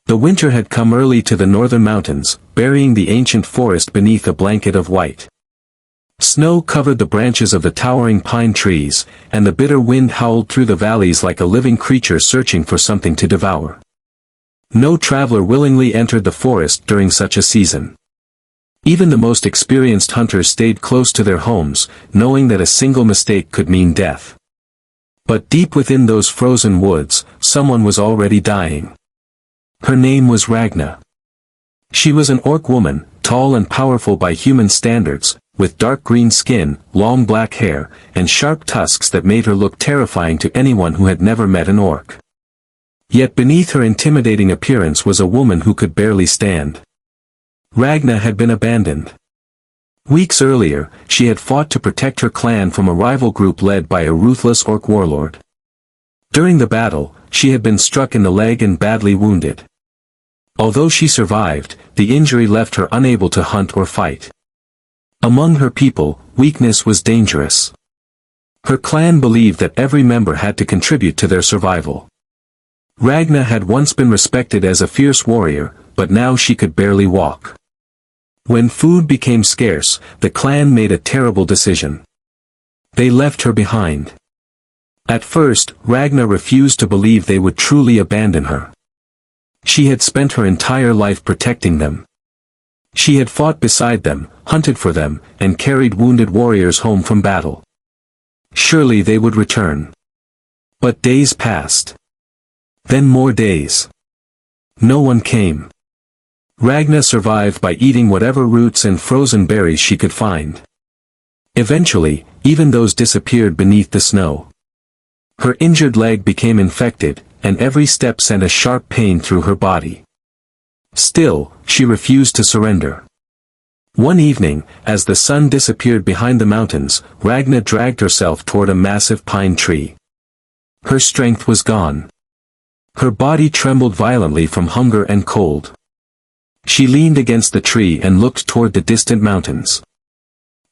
The winter had come early to the northern mountains, burying the ancient forest beneath a blanket of white. Snow covered the branches of the towering pine trees, and the bitter wind howled through the valleys like a living creature searching for something to devour. No traveler willingly entered the forest during such a season. Even the most experienced hunters stayed close to their homes, knowing that a single mistake could mean death. But deep within those frozen woods, someone was already dying. Her name was Ragna. She was an orc woman, tall and powerful by human standards, with dark green skin, long black hair, and sharp tusks that made her look terrifying to anyone who had never met an orc. Yet beneath her intimidating appearance was a woman who could barely stand. Ragna had been abandoned. Weeks earlier, she had fought to protect her clan from a rival group led by a ruthless orc warlord. During the battle, she had been struck in the leg and badly wounded. Although she survived, the injury left her unable to hunt or fight. Among her people, weakness was dangerous. Her clan believed that every member had to contribute to their survival. Ragna had once been respected as a fierce warrior, but now she could barely walk. When food became scarce, the clan made a terrible decision. They left her behind. At first, Ragna refused to believe they would truly abandon her. She had spent her entire life protecting them. She had fought beside them, hunted for them, and carried wounded warriors home from battle. Surely they would return. But days passed. Then more days. No one came. Ragna survived by eating whatever roots and frozen berries she could find. Eventually, even those disappeared beneath the snow. Her injured leg became infected, and every step sent a sharp pain through her body. Still, she refused to surrender. One evening, as the sun disappeared behind the mountains, Ragna dragged herself toward a massive pine tree. Her strength was gone. Her body trembled violently from hunger and cold. She leaned against the tree and looked toward the distant mountains.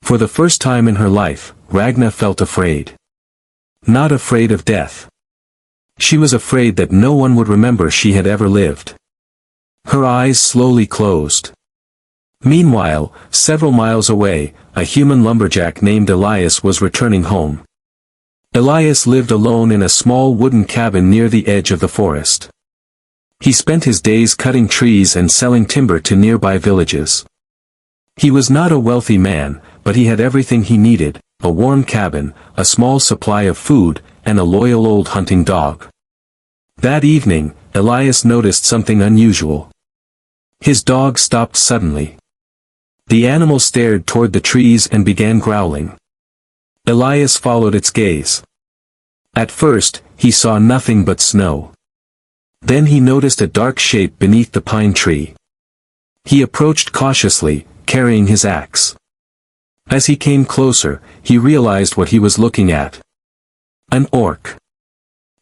For the first time in her life, Ragna felt afraid. Not afraid of death. She was afraid that no one would remember she had ever lived. Her eyes slowly closed. Meanwhile, several miles away, a human lumberjack named Elias was returning home. Elias lived alone in a small wooden cabin near the edge of the forest. He spent his days cutting trees and selling timber to nearby villages. He was not a wealthy man, but he had everything he needed: a warm cabin, a small supply of food, and a loyal old hunting dog. That evening, Elias noticed something unusual. His dog stopped suddenly. The animal stared toward the trees and began growling. Elias followed its gaze. At first, he saw nothing but snow. Then he noticed a dark shape beneath the pine tree. He approached cautiously, carrying his axe. As he came closer, he realized what he was looking at. An orc.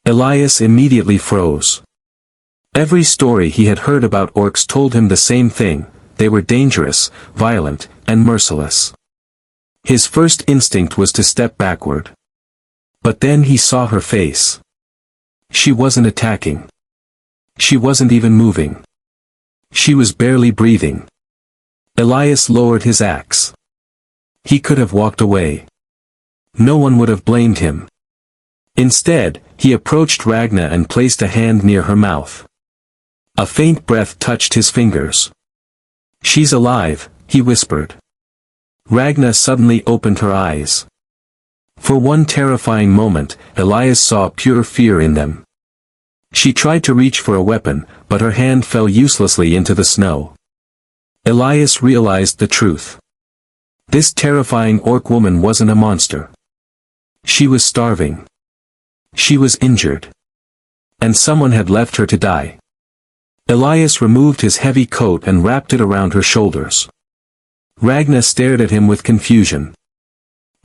Elias immediately froze. Every story he had heard about orcs told him the same thing: they were dangerous, violent, and merciless. His first instinct was to step backward. But then he saw her face. She wasn't attacking. She wasn't even moving. She was barely breathing. Elias lowered his axe. He could have walked away. No one would have blamed him. Instead, he approached Ragna and placed a hand near her mouth. A faint breath touched his fingers. "She's alive," he whispered. Ragna suddenly opened her eyes. For one terrifying moment, Elias saw pure fear in them. She tried to reach for a weapon, but her hand fell uselessly into the snow. Elias realized the truth. This terrifying orc woman wasn't a monster. She was starving. She was injured. And someone had left her to die. Elias removed his heavy coat and wrapped it around her shoulders. Ragna stared at him with confusion.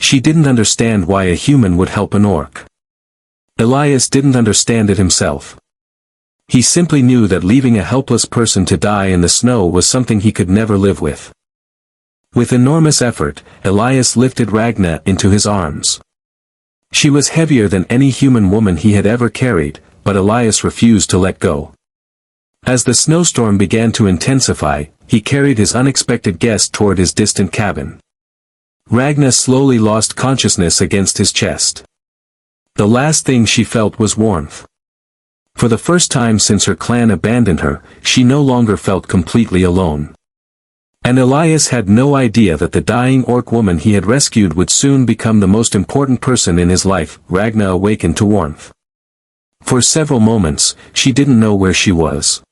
She didn't understand why a human would help an orc. Elias didn't understand it himself. He simply knew that leaving a helpless person to die in the snow was something he could never live with. With enormous effort, Elias lifted Ragna into his arms. She was heavier than any human woman he had ever carried, but Elias refused to let go. As the snowstorm began to intensify, he carried his unexpected guest toward his distant cabin. Ragna slowly lost consciousness against his chest. The last thing she felt was warmth. For the first time since her clan abandoned her, she no longer felt completely alone. And Elias had no idea that the dying orc woman he had rescued would soon become the most important person in his life. Ragna awakened to warmth. For several moments, she didn't know where she was.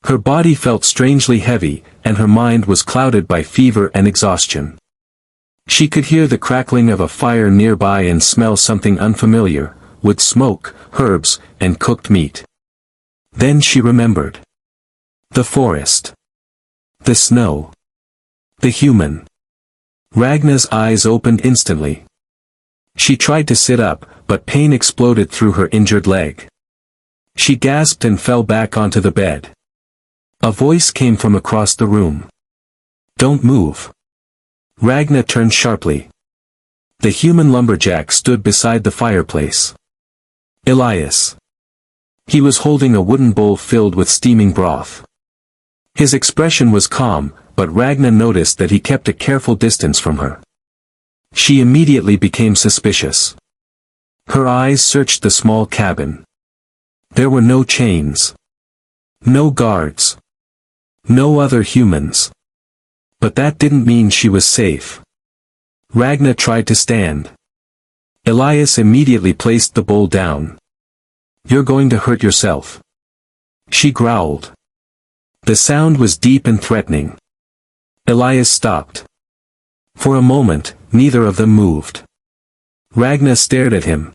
Her body felt strangely heavy, and her mind was clouded by fever and exhaustion. She could hear the crackling of a fire nearby and smell something unfamiliar, wood smoke, herbs, and cooked meat. Then she remembered. The forest. The snow. The human. Ragna's eyes opened instantly. She tried to sit up, but pain exploded through her injured leg. She gasped and fell back onto the bed. A voice came from across the room. "Don't move." Ragna turned sharply. The human lumberjack stood beside the fireplace. Elias. He was holding a wooden bowl filled with steaming broth. His expression was calm, but Ragna noticed that he kept a careful distance from her. She immediately became suspicious. Her eyes searched the small cabin. There were no chains. No guards. No other humans. But that didn't mean she was safe. Ragna tried to stand. Elias immediately placed the bowl down. "You're going to hurt yourself." She growled. The sound was deep and threatening. Elias stopped. For a moment, neither of them moved. Ragna stared at him.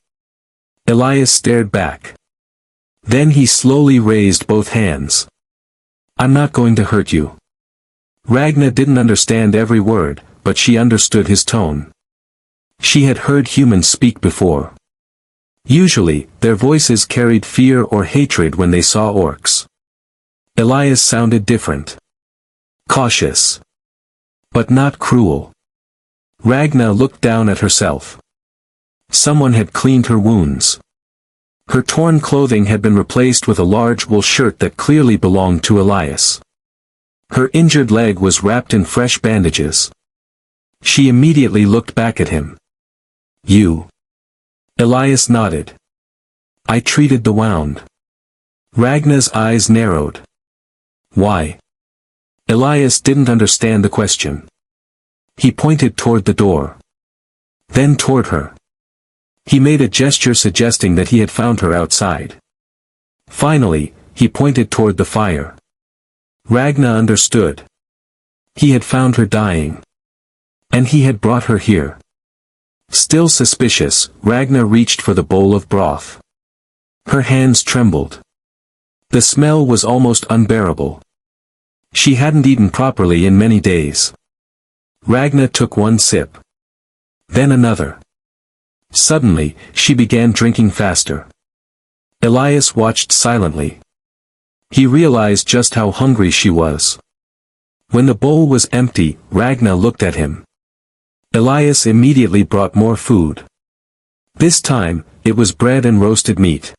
Elias stared back. Then he slowly raised both hands. "I'm not going to hurt you." Ragna didn't understand every word, but she understood his tone. She had heard humans speak before. Usually, their voices carried fear or hatred when they saw orcs. Elias sounded different. Cautious. But not cruel. Ragna looked down at herself. Someone had cleaned her wounds. Her torn clothing had been replaced with a large wool shirt that clearly belonged to Elias. Her injured leg was wrapped in fresh bandages. She immediately looked back at him. "You." Elias nodded. "I treated the wound." Ragna's eyes narrowed. "Why?" Elias didn't understand the question. He pointed toward the door. Then toward her. He made a gesture suggesting that he had found her outside. Finally, he pointed toward the fire. Ragna understood. He had found her dying. And he had brought her here. Still suspicious, Ragna reached for the bowl of broth. Her hands trembled. The smell was almost unbearable. She hadn't eaten properly in many days. Ragna took one sip. Then another. Suddenly, she began drinking faster. Elias watched silently. He realized just how hungry she was. When the bowl was empty, Ragna looked at him. Elias immediately brought more food. This time, it was bread and roasted meat.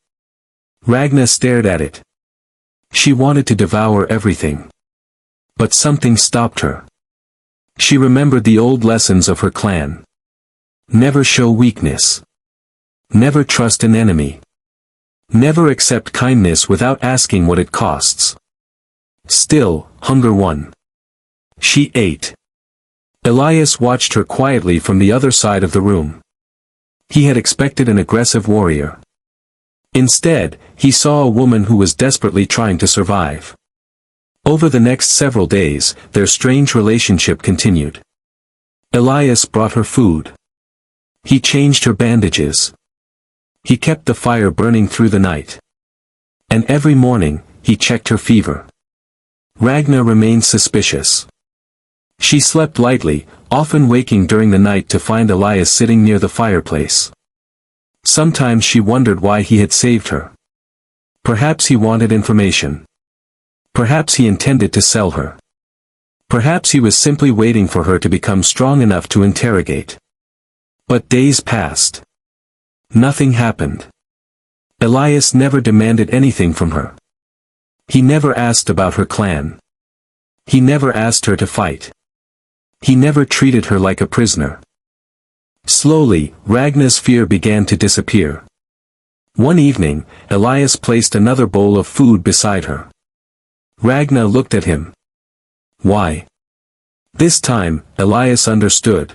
Ragna stared at it. She wanted to devour everything. But something stopped her. She remembered the old lessons of her clan. Never show weakness. Never trust an enemy. Never accept kindness without asking what it costs. Still, hunger won. She ate. Elias watched her quietly from the other side of the room. He had expected an aggressive warrior. Instead, he saw a woman who was desperately trying to survive. Over the next several days, their strange relationship continued. Elias brought her food. He changed her bandages. He kept the fire burning through the night. And every morning, he checked her fever. Ragna remained suspicious. She slept lightly, often waking during the night to find Elias sitting near the fireplace. Sometimes she wondered why he had saved her. Perhaps he wanted information. Perhaps he intended to sell her. Perhaps he was simply waiting for her to become strong enough to interrogate. But days passed. Nothing happened. Elias never demanded anything from her. He never asked about her clan. He never asked her to fight. He never treated her like a prisoner. Slowly, Ragna's fear began to disappear. One evening, Elias placed another bowl of food beside her. Ragna looked at him. Why? This time, Elias understood.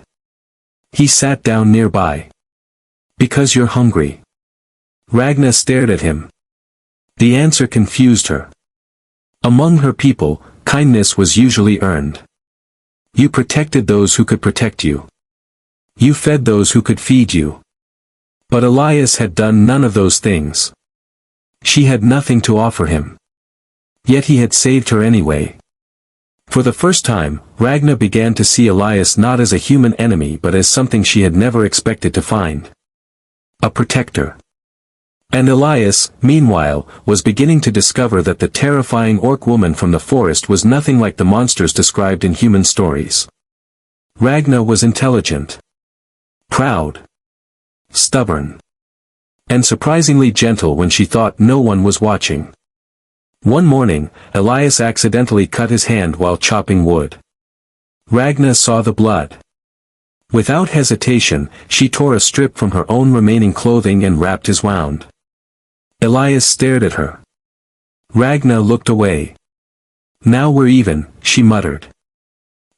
He sat down nearby. Because you're hungry. Ragna stared at him. The answer confused her. Among her people, kindness was usually earned. You protected those who could protect you. You fed those who could feed you. But Elias had done none of those things. She had nothing to offer him. Yet he had saved her anyway. For the first time, Ragna began to see Elias not as a human enemy but as something she had never expected to find. A protector. And Elias, meanwhile, was beginning to discover that the terrifying orc woman from the forest was nothing like the monsters described in human stories. Ragna was intelligent, proud, stubborn, and surprisingly gentle when she thought no one was watching. One morning, Elias accidentally cut his hand while chopping wood. Ragna saw the blood. Without hesitation, she tore a strip from her own remaining clothing and wrapped his wound. Elias stared at her. Ragna looked away. Now we're even, she muttered.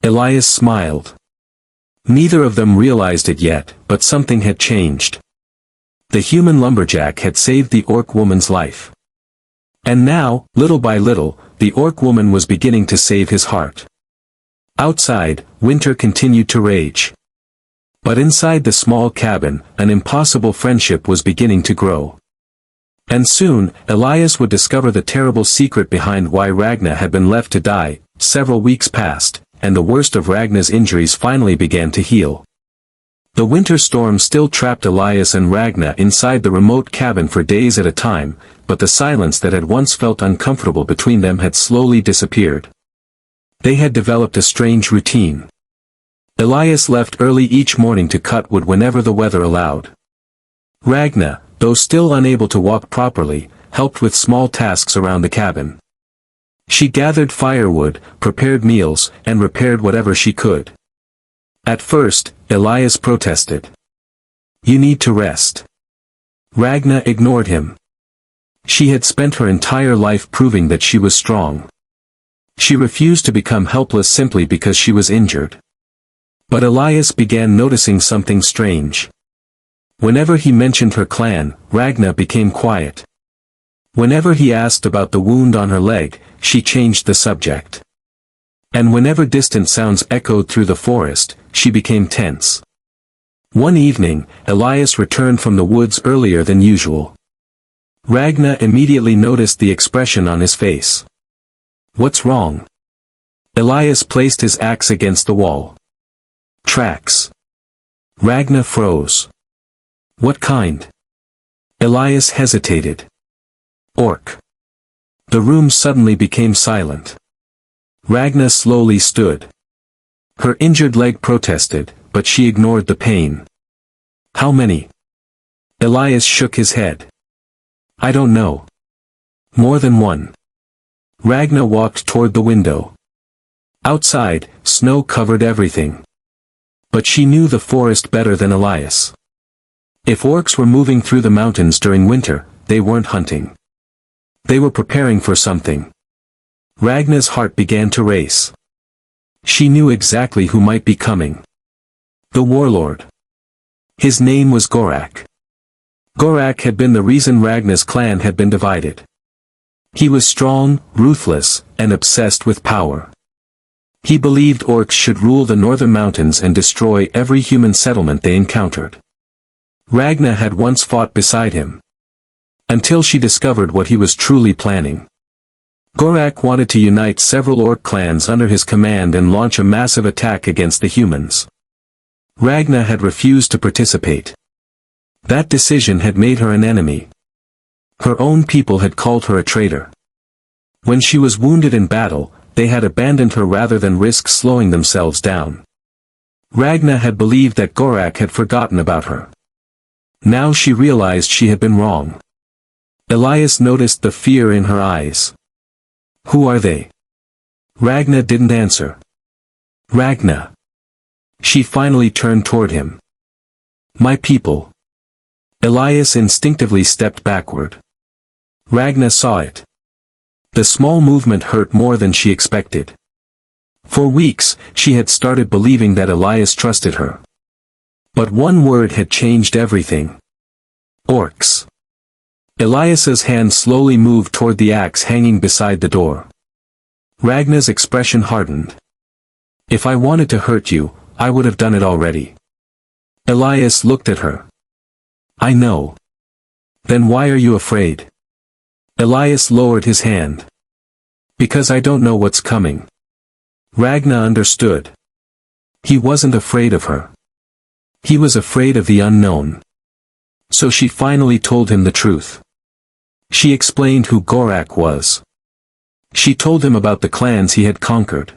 Elias smiled. Neither of them realized it yet, but something had changed. The human lumberjack had saved the orc woman's life. And now, little by little, the orc woman was beginning to save his heart. Outside, winter continued to rage. But inside the small cabin, an impossible friendship was beginning to grow. And soon, Elias would discover the terrible secret behind why Ragna had been left to die. Several weeks passed, and the worst of Ragna's injuries finally began to heal. The winter storm still trapped Elias and Ragna inside the remote cabin for days at a time, but the silence that had once felt uncomfortable between them had slowly disappeared. They had developed a strange routine. Elias left early each morning to cut wood whenever the weather allowed. Ragna, though still unable to walk properly, helped with small tasks around the cabin. She gathered firewood, prepared meals, and repaired whatever she could. At first, Elias protested. You need to rest. Ragna ignored him. She had spent her entire life proving that she was strong. She refused to become helpless simply because she was injured. But Elias began noticing something strange. Whenever he mentioned her clan, Ragna became quiet. Whenever he asked about the wound on her leg, she changed the subject. And whenever distant sounds echoed through the forest, she became tense. One evening, Elias returned from the woods earlier than usual. Ragna immediately noticed the expression on his face. What's wrong? Elias placed his axe against the wall. Tracks. Ragna froze. What kind? Elias hesitated. Orc. The room suddenly became silent. Ragna slowly stood. Her injured leg protested, but she ignored the pain. How many? Elias shook his head. I don't know. More than one. Ragna walked toward the window. Outside, snow covered everything. But she knew the forest better than Elias. If orcs were moving through the mountains during winter, they weren't hunting. They were preparing for something. Ragna's heart began to race. She knew exactly who might be coming. The warlord. His name was Gorak. Gorak had been the reason Ragna's clan had been divided. He was strong, ruthless, and obsessed with power. He believed orcs should rule the northern mountains and destroy every human settlement they encountered. Ragna had once fought beside him. Until she discovered what he was truly planning. Gorak wanted to unite several orc clans under his command and launch a massive attack against the humans. Ragna had refused to participate. That decision had made her an enemy. Her own people had called her a traitor. When she was wounded in battle, they had abandoned her rather than risk slowing themselves down. Ragna had believed that Gorak had forgotten about her. Now she realized she had been wrong. Elias noticed the fear in her eyes. Who are they? Ragna didn't answer. Ragna. She finally turned toward him. My people. Elias instinctively stepped backward. Ragna saw it. The small movement hurt more than she expected. For weeks, she had started believing that Elias trusted her. But one word had changed everything. Orcs. Elias's hand slowly moved toward the axe hanging beside the door. Ragna's expression hardened. If I wanted to hurt you, I would have done it already. Elias looked at her. I know. Then why are you afraid? Elias lowered his hand. Because I don't know what's coming. Ragna understood. He wasn't afraid of her. He was afraid of the unknown. So she finally told him the truth. She explained who Gorak was. She told him about the clans he had conquered.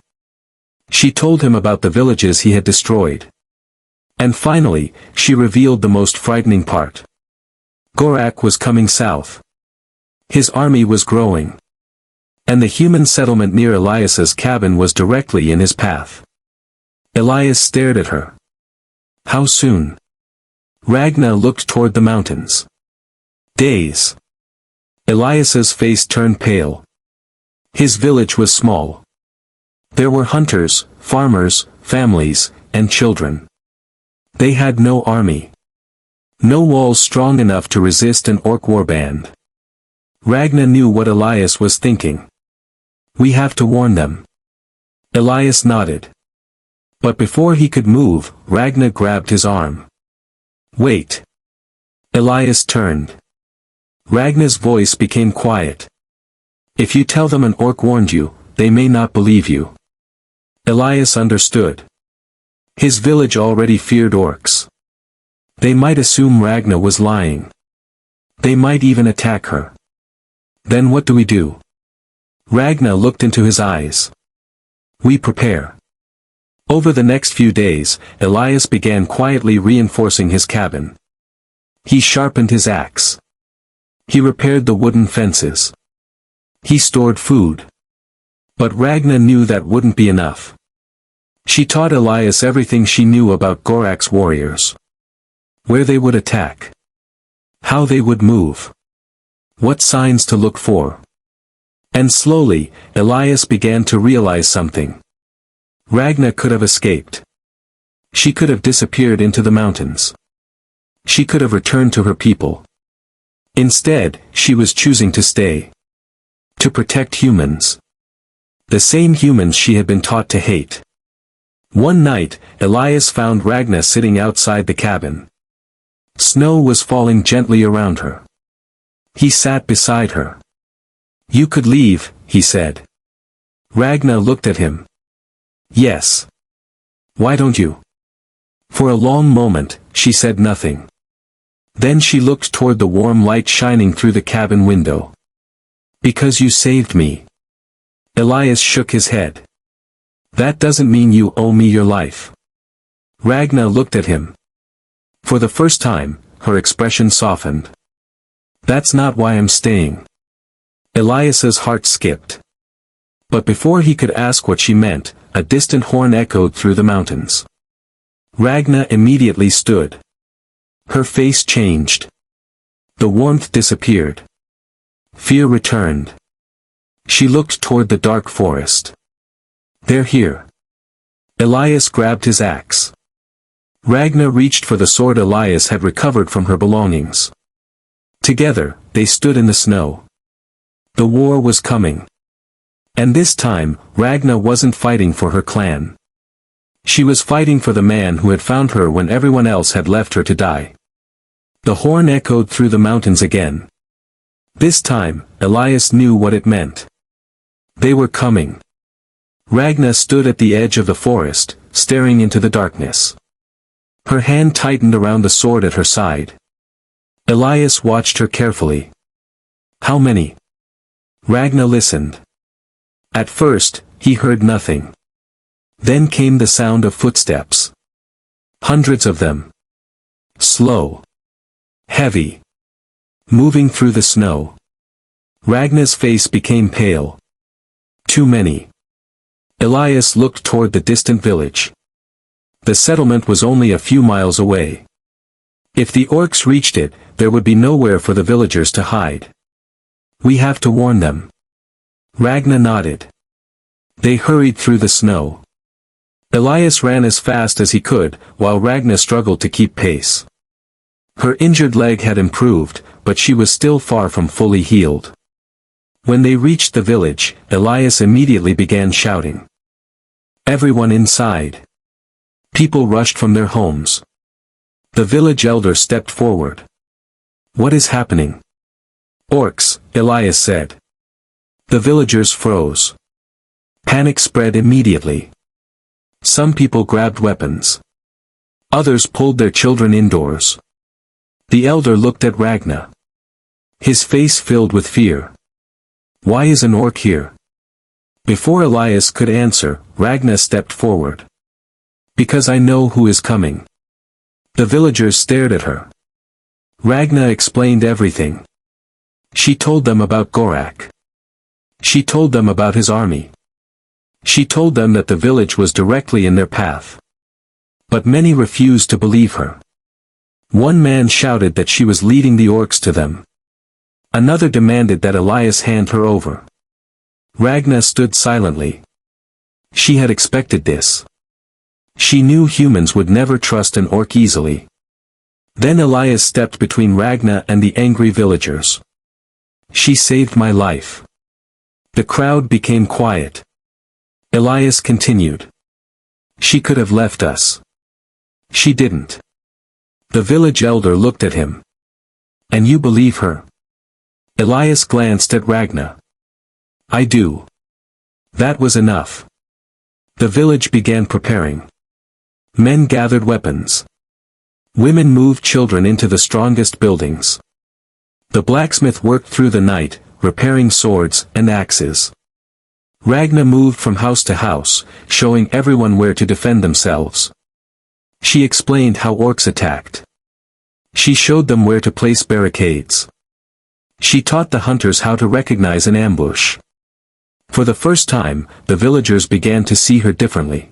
She told him about the villages he had destroyed. And finally, she revealed the most frightening part. Gorak was coming south. His army was growing. And the human settlement near Elias's cabin was directly in his path. Elias stared at her. How soon? Ragna looked toward the mountains. Days. Elias's face turned pale. His village was small. There were hunters, farmers, families, and children. They had no army. No walls strong enough to resist an orc warband. Ragna knew what Elias was thinking. We have to warn them. Elias nodded. But before he could move, Ragna grabbed his arm. Wait. Elias turned. Ragna's voice became quiet. If you tell them an orc warned you, they may not believe you. Elias understood. His village already feared orcs. They might assume Ragna was lying. They might even attack her. Then what do we do? Ragna looked into his eyes. We prepare. Over the next few days, Elias began quietly reinforcing his cabin. He sharpened his axe. He repaired the wooden fences. He stored food. But Ragna knew that wouldn't be enough. She taught Elias everything she knew about Gorak's warriors. Where they would attack. How they would move. What signs to look for. And slowly, Elias began to realize something. Ragna could have escaped. She could have disappeared into the mountains. She could have returned to her people. Instead, she was choosing to stay. To protect humans. The same humans she had been taught to hate. One night, Elias found Ragna sitting outside the cabin. Snow was falling gently around her. He sat beside her. You could leave, he said. Ragna looked at him. Yes. Why don't you? For a long moment, she said nothing. Then she looked toward the warm light shining through the cabin window. Because you saved me. Elias shook his head. That doesn't mean you owe me your life. Ragna looked at him. For the first time, her expression softened. That's not why I'm staying. Elias's heart skipped. But before he could ask what she meant, a distant horn echoed through the mountains. Ragna immediately stood. Her face changed. The warmth disappeared. Fear returned. She looked toward the dark forest. They're here. Elias grabbed his axe. Ragna reached for the sword Elias had recovered from her belongings. Together, they stood in the snow. The war was coming. And this time, Ragna wasn't fighting for her clan. She was fighting for the man who had found her when everyone else had left her to die. The horn echoed through the mountains again. This time, Elias knew what it meant. They were coming. Ragna stood at the edge of the forest, staring into the darkness. Her hand tightened around the sword at her side. Elias watched her carefully. How many? Ragna listened. At first, he heard nothing. Then came the sound of footsteps. Hundreds of them. Slow. Heavy. Moving through the snow. Ragna's face became pale. Too many. Elias looked toward the distant village. The settlement was only a few miles away. If the orcs reached it, there would be nowhere for the villagers to hide. We have to warn them. Ragnar nodded. They hurried through the snow. Elias ran as fast as he could, while Ragnar struggled to keep pace. Her injured leg had improved, but she was still far from fully healed. When they reached the village, Elias immediately began shouting. Everyone inside. People rushed from their homes. The village elder stepped forward. What is happening? Orcs, Elias said. The villagers froze. Panic spread immediately. Some people grabbed weapons. Others pulled their children indoors. The elder looked at Ragnar. His face filled with fear. Why is an orc here? Before Elias could answer, Ragnar stepped forward. Because I know who is coming. The villagers stared at her. Ragnar explained everything. She told them about Gorak. She told them about his army. She told them that the village was directly in their path. But many refused to believe her. One man shouted that she was leading the orcs to them. Another demanded that Elias hand her over. Ragnar stood silently. She had expected this. She knew humans would never trust an orc easily. Then Elias stepped between Ragnar and the angry villagers. She saved my life. The crowd became quiet. Elias continued. She could have left us. She didn't. The village elder looked at him. And you believe her? Elias glanced at Ragnar. I do. That was enough. The village began preparing. Men gathered weapons. Women moved children into the strongest buildings. The blacksmith worked through the night, repairing swords and axes. Ragnar moved from house to house, showing everyone where to defend themselves. She explained how orcs attacked. She showed them where to place barricades. She taught the hunters how to recognize an ambush. For the first time, the villagers began to see her differently.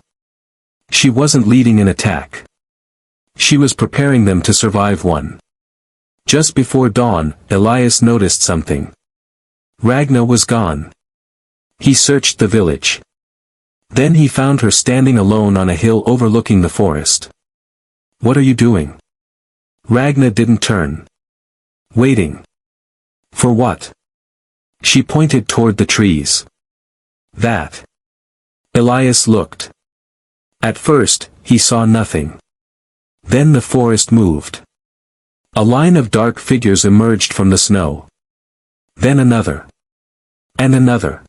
She wasn't leading an attack. She was preparing them to survive one. Just before dawn, Elias noticed something. Ragnar was gone. He searched the village. Then he found her standing alone on a hill overlooking the forest. What are you doing? Ragnar didn't turn. Waiting. For what? She pointed toward the trees. That. Elias looked. At first, he saw nothing. Then the forest moved. A line of dark figures emerged from the snow. Then another. And another.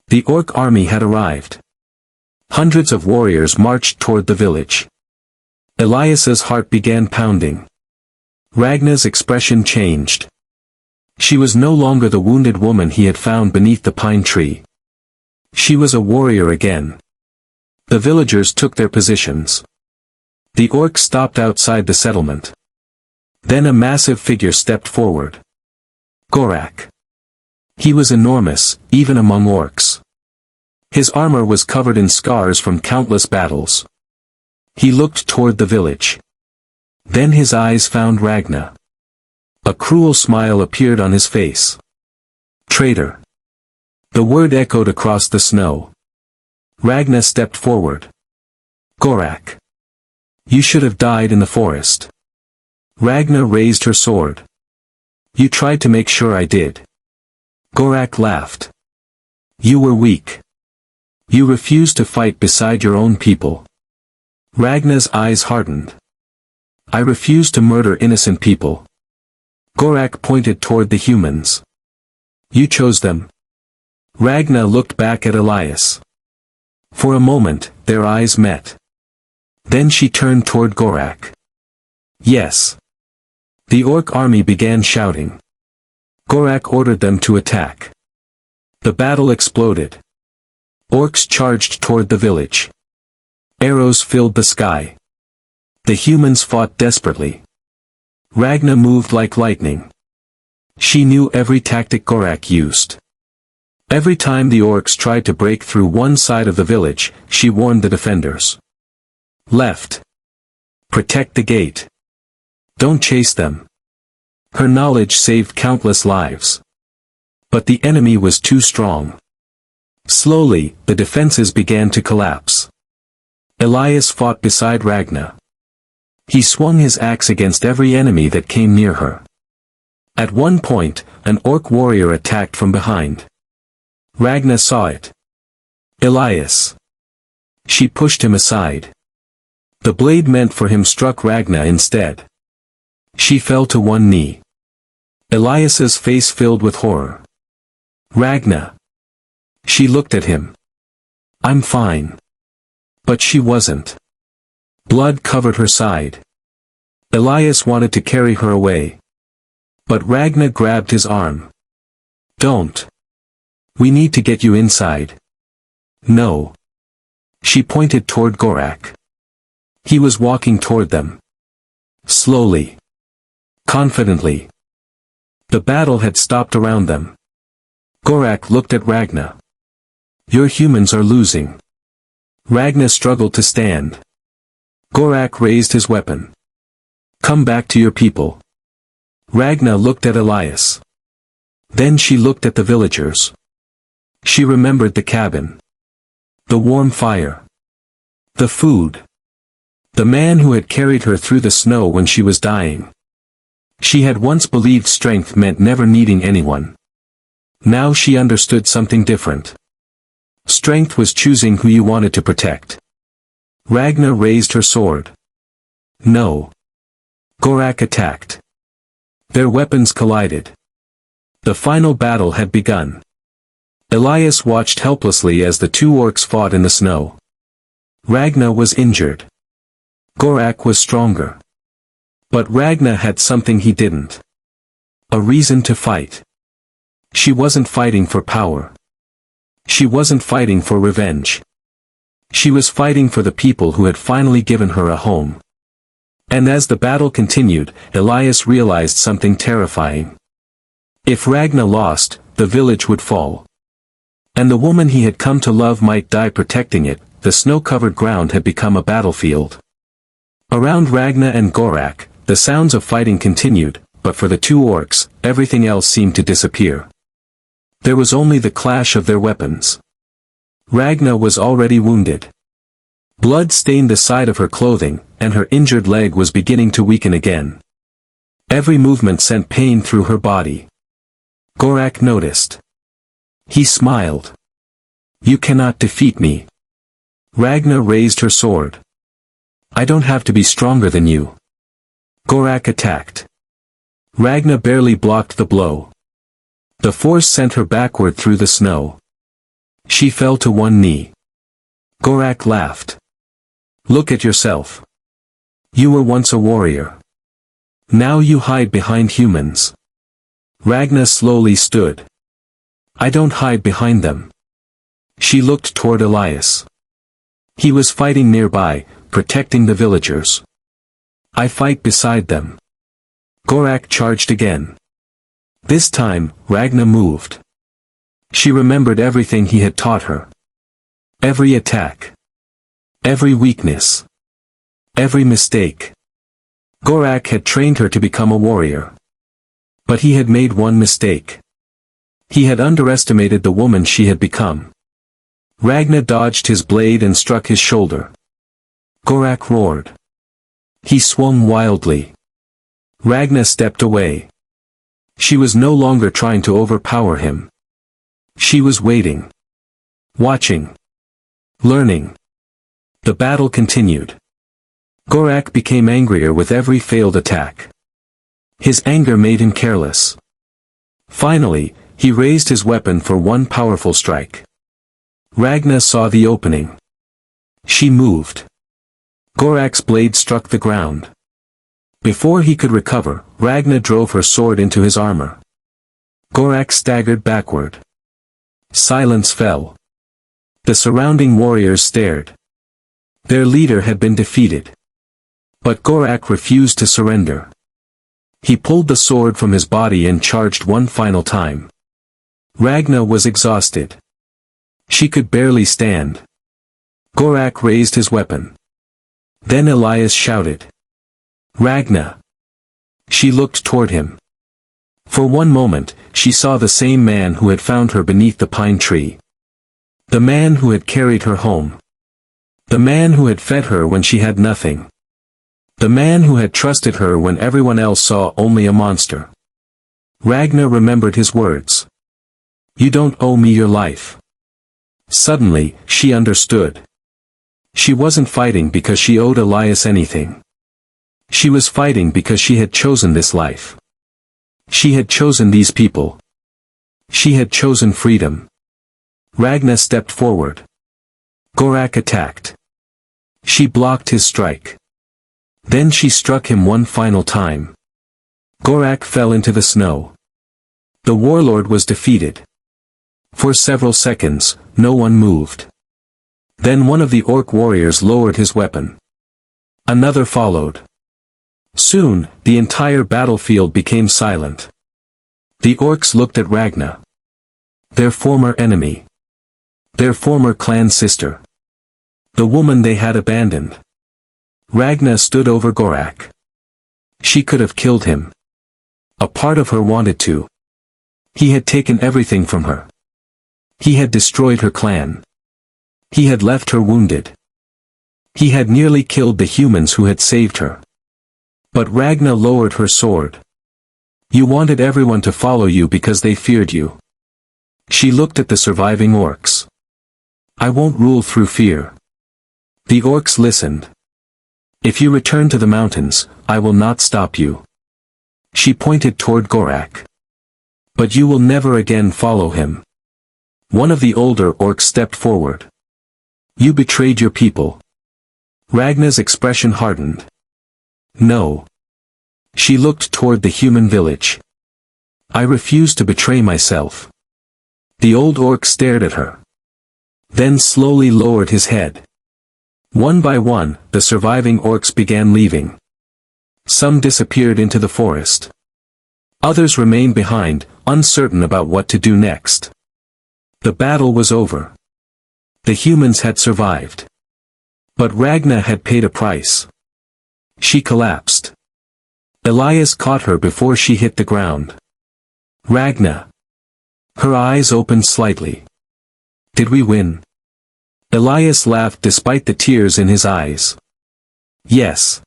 The orc army had arrived. Hundreds of warriors marched toward the village. Elias's heart began pounding. Ragnar's expression changed. She was no longer the wounded woman he had found beneath the pine tree. She was a warrior again. The villagers took their positions. The orcs stopped outside the settlement. Then a massive figure stepped forward. Gorak. He was enormous, even among orcs. His armor was covered in scars from countless battles. He looked toward the village. Then his eyes found Ragnar. A cruel smile appeared on his face. Traitor. The word echoed across the snow. Ragnar stepped forward. Gorak. You should have died in the forest. Ragnar raised her sword. You tried to make sure I did. Gorak laughed. You were weak. You refused to fight beside your own people. Ragnar's eyes hardened. I refuse to murder innocent people. Gorak pointed toward the humans. You chose them. Ragnar looked back at Elias. For a moment, their eyes met. Then she turned toward Gorak. Yes. The orc army began shouting. Gorak ordered them to attack. The battle exploded. Orcs charged toward the village. Arrows filled the sky. The humans fought desperately. Ragnar moved like lightning. She knew every tactic Gorak used. Every time the orcs tried to break through one side of the village, she warned the defenders. Left. Protect the gate. Don't chase them. Her knowledge saved countless lives. But the enemy was too strong. Slowly, the defenses began to collapse. Elias fought beside Ragna. He swung his axe against every enemy that came near her. At one point, an orc warrior attacked from behind. Ragna saw it. Elias. She pushed him aside. The blade meant for him struck Ragna instead. She fell to one knee. Elias's face filled with horror. Ragna. She looked at him. I'm fine. But she wasn't. Blood covered her side. Elias wanted to carry her away. But Ragna grabbed his arm. Don't. We need to get you inside. No. She pointed toward Gorak. He was walking toward them. Slowly. Confidently. The battle had stopped around them. Gorak looked at Ragna. Your humans are losing. Ragna struggled to stand. Gorak raised his weapon. Come back to your people. Ragna looked at Elias. Then she looked at the villagers. She remembered the cabin. The warm fire. The food. The man who had carried her through the snow when she was dying. She had once believed strength meant never needing anyone. Now she understood something different. Strength was choosing who you wanted to protect. Ragna raised her sword. No. Gorak attacked. Their weapons collided. The final battle had begun. Elias watched helplessly as the two orcs fought in the snow. Ragna was injured. Gorak was stronger. But Ragna had something he didn't. A reason to fight. She wasn't fighting for power. She wasn't fighting for revenge. She was fighting for the people who had finally given her a home. And as the battle continued, Elias realized something terrifying. If Ragna lost, the village would fall. And the woman he had come to love might die protecting it. The snow-covered ground had become a battlefield. Around Ragna and Gorak, the sounds of fighting continued, but for the two orcs, everything else seemed to disappear. There was only the clash of their weapons. Ragna was already wounded. Blood stained the side of her clothing, and her injured leg was beginning to weaken again. Every movement sent pain through her body. Gorak noticed. He smiled. You cannot defeat me. Ragna raised her sword. I don't have to be stronger than you. Gorak attacked. Ragna barely blocked the blow. The force sent her backward through the snow. She fell to one knee. Gorak laughed. Look at yourself. You were once a warrior. Now you hide behind humans. Ragna slowly stood. I don't hide behind them. She looked toward Elias. He was fighting nearby, protecting the villagers. I fight beside them. Gorak charged again. This time, Ragna moved. She remembered everything he had taught her. Every attack. Every weakness. Every mistake. Gorak had trained her to become a warrior. But he had made one mistake. He had underestimated the woman she had become. Ragna dodged his blade and struck his shoulder. Gorak roared. He swung wildly. Ragna stepped away. She was no longer trying to overpower him. She was waiting. Watching. Learning. The battle continued. Gorak became angrier with every failed attack. His anger made him careless. Finally, he raised his weapon for one powerful strike. Ragna saw the opening. She moved. Gorak's blade struck the ground. Before he could recover, Ragna drove her sword into his armor. Gorak staggered backward. Silence fell. The surrounding warriors stared. Their leader had been defeated. But Gorak refused to surrender. He pulled the sword from his body and charged one final time. Ragna was exhausted. She could barely stand. Gorak raised his weapon. Then Elias shouted. Ragna! She looked toward him. For one moment, she saw the same man who had found her beneath the pine tree. The man who had carried her home. The man who had fed her when she had nothing. The man who had trusted her when everyone else saw only a monster. Ragna remembered his words. You don't owe me your life. Suddenly, she understood. She wasn't fighting because she owed Elias anything. She was fighting because she had chosen this life. She had chosen these people. She had chosen freedom. Ragna stepped forward. Gorak attacked. She blocked his strike. Then she struck him one final time. Gorak fell into the snow. The warlord was defeated. For several seconds, no one moved. Then one of the orc warriors lowered his weapon. Another followed. Soon, the entire battlefield became silent. The orcs looked at Ragna. Their former enemy. Their former clan sister. The woman they had abandoned. Ragna stood over Gorak. She could have killed him. A part of her wanted to. He had taken everything from her. He had destroyed her clan. He had left her wounded. He had nearly killed the humans who had saved her. But Ragna lowered her sword. You wanted everyone to follow you because they feared you. She looked at the surviving orcs. I won't rule through fear. The orcs listened. If you return to the mountains, I will not stop you. She pointed toward Gorak. But you will never again follow him. One of the older orcs stepped forward. You betrayed your people. Ragna's expression hardened. No. She looked toward the human village. I refuse to betray myself. The old orc stared at her. Then slowly lowered his head. One by one, the surviving orcs began leaving. Some disappeared into the forest. Others remained behind, uncertain about what to do next. The battle was over. The humans had survived. But Ragna had paid a price. She collapsed. Elias caught her before she hit the ground. Ragna. Her eyes opened slightly. Did we win? Elias laughed despite the tears in his eyes. Yes.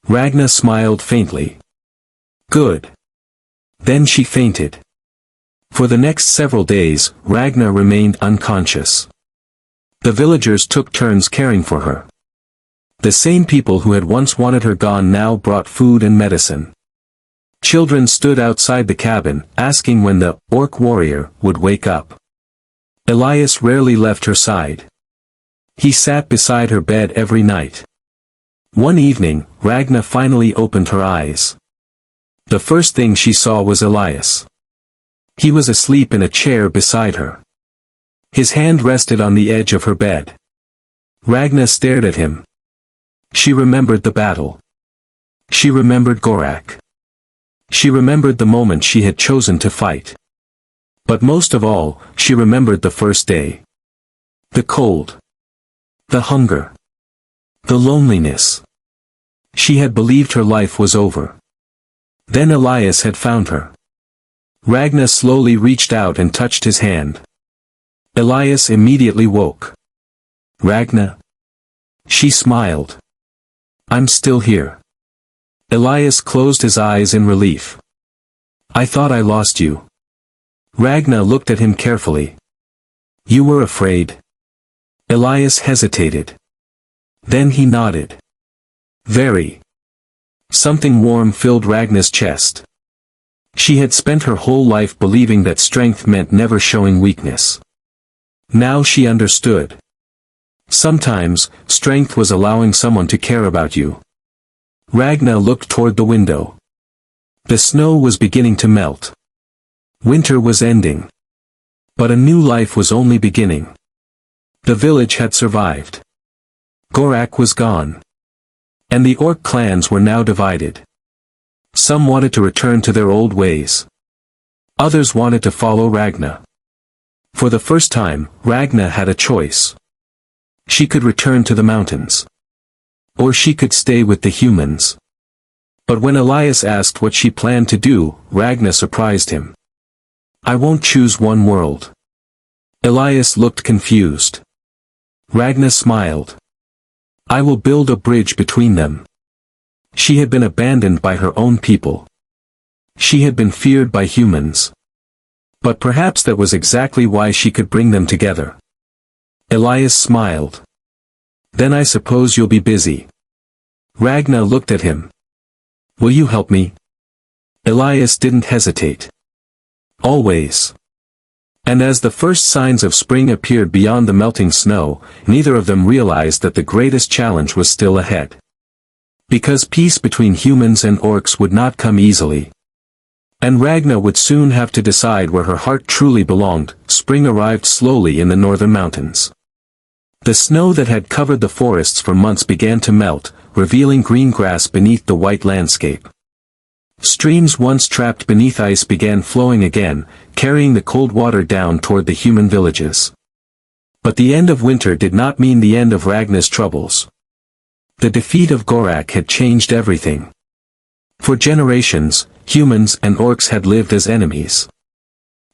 Ragna smiled faintly. Good. Then she fainted. For the next several days, Ragna remained unconscious. The villagers took turns caring for her. The same people who had once wanted her gone now brought food and medicine. Children stood outside the cabin, asking when the orc warrior would wake up. Elias rarely left her side. He sat beside her bed every night. One evening, Ragna finally opened her eyes. The first thing she saw was Elias. He was asleep in a chair beside her. His hand rested on the edge of her bed. Ragna stared at him. She remembered the battle. She remembered Gorak. She remembered the moment she had chosen to fight. But most of all, she remembered the first day. The cold. The hunger. The loneliness. She had believed her life was over. Then Elias had found her. Ragna slowly reached out and touched his hand. Elias immediately woke. Ragna? She smiled. I'm still here. Elias closed his eyes in relief. I thought I lost you. Ragna looked at him carefully. You were afraid? Elias hesitated. Then he nodded. Very. Something warm filled Ragna's chest. She had spent her whole life believing that strength meant never showing weakness. Now she understood. Sometimes, strength was allowing someone to care about you. Ragna looked toward the window. The snow was beginning to melt. Winter was ending. But a new life was only beginning. The village had survived. Gorak was gone. And the orc clans were now divided. Some wanted to return to their old ways. Others wanted to follow Ragna. For the first time, Ragna had a choice. She could return to the mountains. Or she could stay with the humans. But when Elias asked what she planned to do, Ragna surprised him. "I won't choose one world." Elias looked confused. Ragna smiled. "I will build a bridge between them." She had been abandoned by her own people. She had been feared by humans. But perhaps that was exactly why she could bring them together. Elias smiled. "Then I suppose you'll be busy." Ragna looked at him. "Will you help me?" Elias didn't hesitate. "Always." And as the first signs of spring appeared beyond the melting snow, neither of them realized that the greatest challenge was still ahead. Because peace between humans and orcs would not come easily. And Ragna would soon have to decide where her heart truly belonged. Spring arrived slowly in the northern mountains. The snow that had covered the forests for months began to melt, revealing green grass beneath the white landscape. Streams once trapped beneath ice began flowing again, carrying the cold water down toward the human villages. But the end of winter did not mean the end of Ragna's troubles. The defeat of Gorak had changed everything. For generations, humans and orcs had lived as enemies.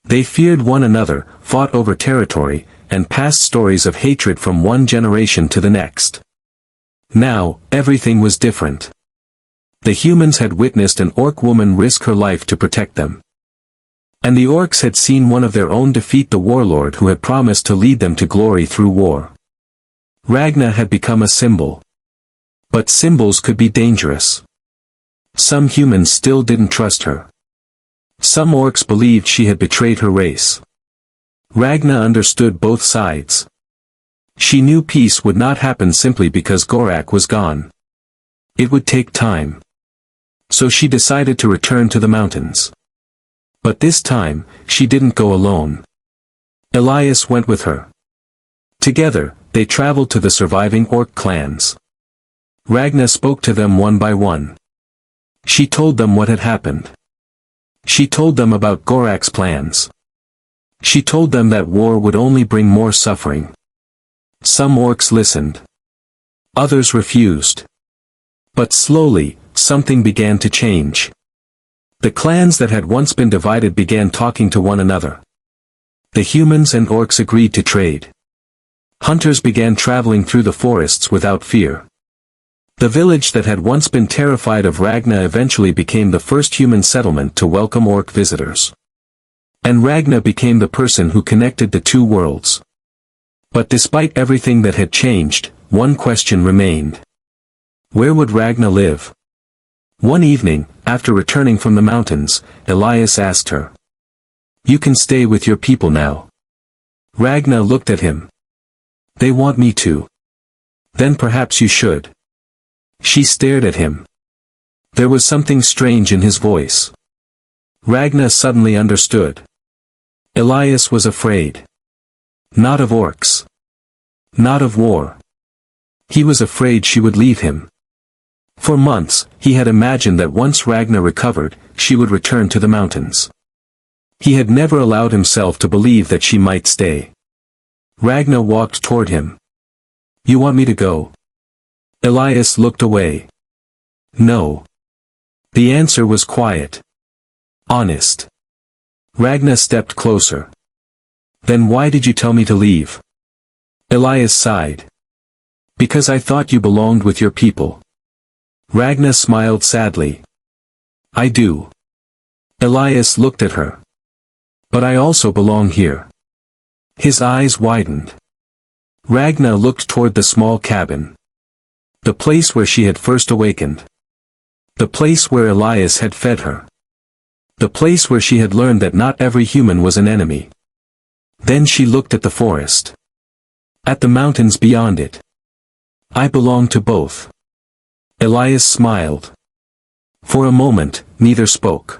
They feared one another, fought over territory, and passed stories of hatred from one generation to the next. Now, everything was different. The humans had witnessed an orc woman risk her life to protect them. And the orcs had seen one of their own defeat the warlord who had promised to lead them to glory through war. Ragna had become a symbol. But symbols could be dangerous. Some humans still didn't trust her. Some orcs believed she had betrayed her race. Ragna understood both sides. She knew peace would not happen simply because Gorak was gone. It would take time. So she decided to return to the mountains. But this time, she didn't go alone. Elias went with her. Together, they traveled to the surviving orc clans. Ragna spoke to them one by one. She told them what had happened. She told them about Gorak's plans. She told them that war would only bring more suffering. Some orcs listened. Others refused. But slowly, something began to change. The clans that had once been divided began talking to one another. The humans and orcs agreed to trade. Hunters began traveling through the forests without fear. The village that had once been terrified of Ragna eventually became the first human settlement to welcome orc visitors. And Ragna became the person who connected the two worlds. But despite everything that had changed, one question remained. Where would Ragna live? One evening, after returning from the mountains, Elias asked her. "You can stay with your people now." Ragna looked at him. "They want me to." "Then perhaps you should." She stared at him. There was something strange in his voice. Ragna suddenly understood. Elias was afraid. Not of orcs. Not of war. He was afraid she would leave him. For months, he had imagined that once Ragna recovered, she would return to the mountains. He had never allowed himself to believe that she might stay. Ragna walked toward him. "You want me to go?" Elias looked away. "No." The answer was quiet. Honest. Ragna stepped closer. "Then why did you tell me to leave?" Elias sighed. "Because I thought you belonged with your people." Ragna smiled sadly. "I do." Elias looked at her. "But I also belong here." His eyes widened. Ragna looked toward the small cabin. The place where she had first awakened. The place where Elias had fed her. The place where she had learned that not every human was an enemy. Then she looked at the forest. At the mountains beyond it. "I belong to both." Elias smiled. For a moment, neither spoke.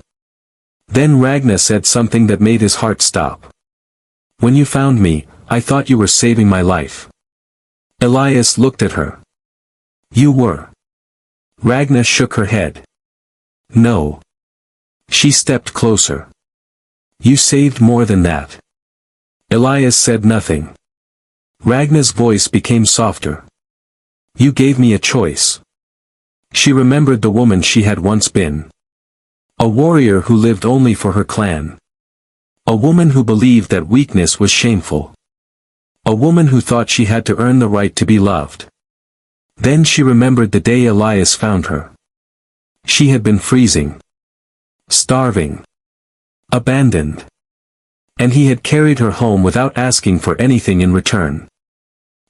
Then Ragna said something that made his heart stop. "When you found me, I thought you were saving my life." Elias looked at her. "You were." Ragna shook her head. "No." She stepped closer. "You saved more than that." Elias said nothing. Ragna's voice became softer. You gave me a choice. She remembered the woman she had once been. A warrior who lived only for her clan. A woman who believed that weakness was shameful. A woman who thought she had to earn the right to be loved. Then she remembered the day Elias found her. She had been freezing. Starving. Abandoned. And he had carried her home without asking for anything in return.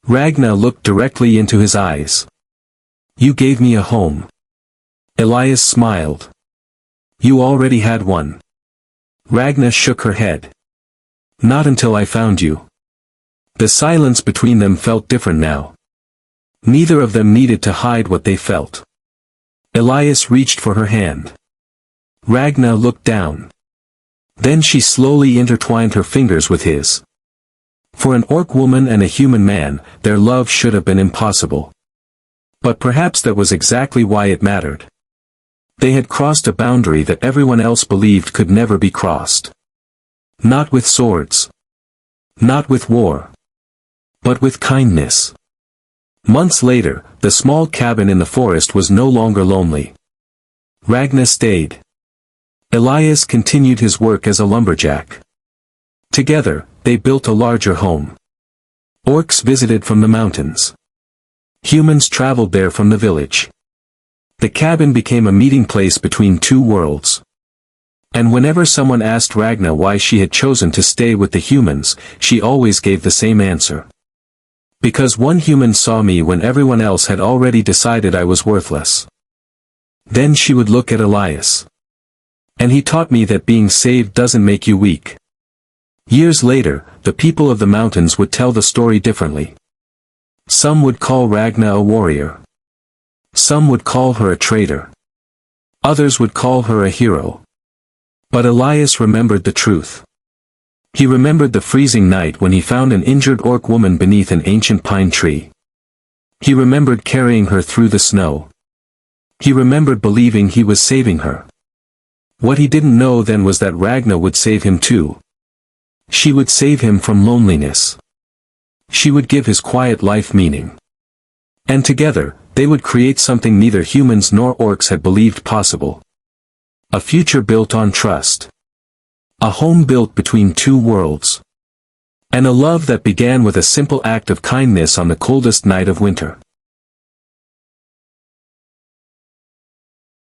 Ragna looked directly into his eyes. You gave me a home. Elias smiled. You already had one. Ragna shook her head. Not until I found you. The silence between them felt different now. Neither of them needed to hide what they felt. Elias reached for her hand. Ragna looked down. Then she slowly intertwined her fingers with his. For an orc woman and a human man, their love should have been impossible. But perhaps that was exactly why it mattered. They had crossed a boundary that everyone else believed could never be crossed. Not with swords. Not with war. But with kindness. Months later, the small cabin in the forest was no longer lonely. Ragna stayed. Elias continued his work as a lumberjack. Together, they built a larger home. Orcs visited from the mountains. Humans traveled there from the village. The cabin became a meeting place between two worlds. And whenever someone asked Ragna why she had chosen to stay with the humans, she always gave the same answer. Because one human saw me when everyone else had already decided I was worthless. Then she would look at Elias. And he taught me that being saved doesn't make you weak. Years later, the people of the mountains would tell the story differently. Some would call Ragna a warrior. Some would call her a traitor. Others would call her a hero. But Elias remembered the truth. He remembered the freezing night when he found an injured orc woman beneath an ancient pine tree. He remembered carrying her through the snow. He remembered believing he was saving her. What he didn't know then was that Ragna would save him too. She would save him from loneliness. She would give his quiet life meaning. And together, they would create something neither humans nor orcs had believed possible. A future built on trust. A home built between two worlds. And a love that began with a simple act of kindness on the coldest night of winter.